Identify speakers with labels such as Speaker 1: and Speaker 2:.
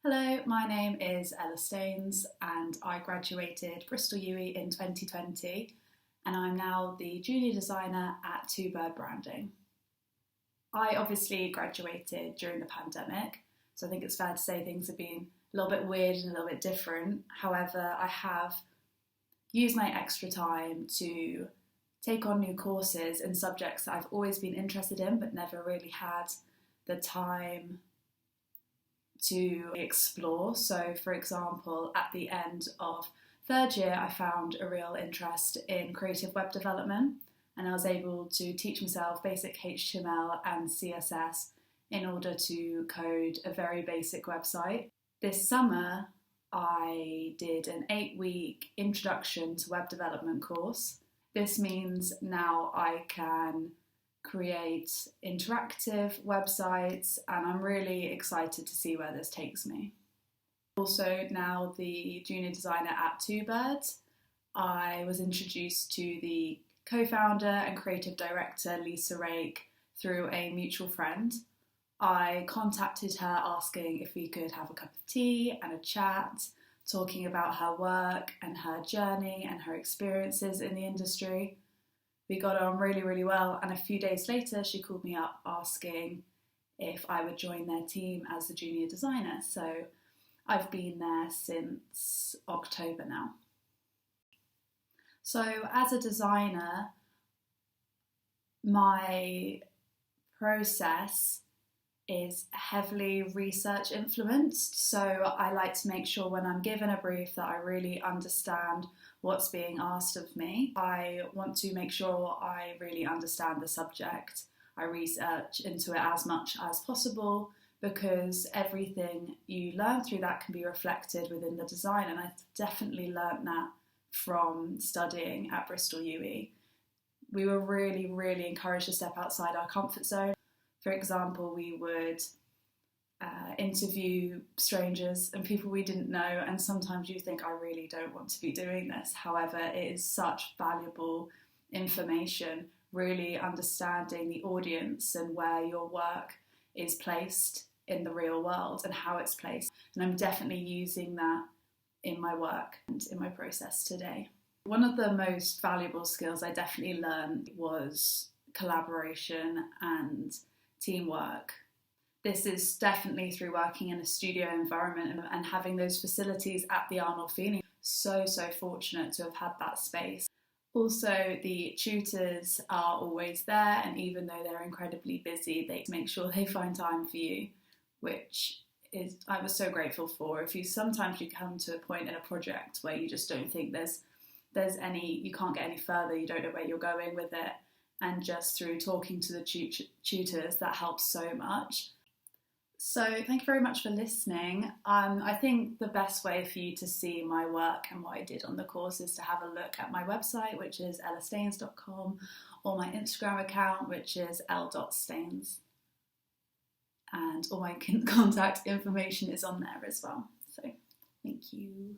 Speaker 1: Hello, my name is Ella Staines and I graduated Bristol UE in 2020 and I'm now the junior designer at TwoBird branding. I obviously graduated during the pandemic, so I think it's fair to say things have been a little bit weird and a little bit different. However, I have used my extra time to take on new courses in subjects that I've always been interested in but never really had the time to explore. So for example, at the end of third year I found a real interest in creative web development and I was able to teach myself basic HTML and CSS in order to code a very basic website. This summer I did an 8-week introduction to web development course. This means now I can create interactive websites and I'm really excited to see where this takes me. Also now the junior designer at TwoBird, I was introduced to the co-founder and creative director Lisa Rake through a mutual friend. I contacted her asking if we could have a cup of tea and a chat, talking about her work and her journey and her experiences in the industry. We got on really well, and a few days later she called me up asking if I would join their team as the junior designer. So I've been there since October now. So as a designer, my process is heavily research influenced, so I like to make sure when I'm given a brief that I really understand what's being asked of me. I want to make sure I really understand the subject. I research into it as much as possible because everything you learn through that can be reflected within the design, and I've definitely learnt that from studying at Bristol UE. We were really encouraged to step outside our comfort zone. For example, we would interview strangers and people we didn't know, and sometimes you think, I really don't want to be doing this. However, it is such valuable information, really understanding the audience and where your work is placed in the real world and how it's placed. And I'm definitely using that in my work and in my process today. One of the most valuable skills I definitely learned was collaboration and teamwork. This is definitely through working in a studio environment and having those facilities at the Arnold Feeling. So fortunate to have had that space. Also, the tutors are always there, and even though they're incredibly busy, they make sure they find time for you, which is I was so grateful for. If you sometimes you come to a point in a project where you just don't think there's any, you can't get any further, you don't know where you're going with it, and just through talking to the tutors, that helps so much. So thank you very much for listening. I think the best way for you to see my work and what I did on the course is to have a look at my website, which is ellastaines.com, or my Instagram account, which is l.staines. And all my contact information is on there as well. So thank you.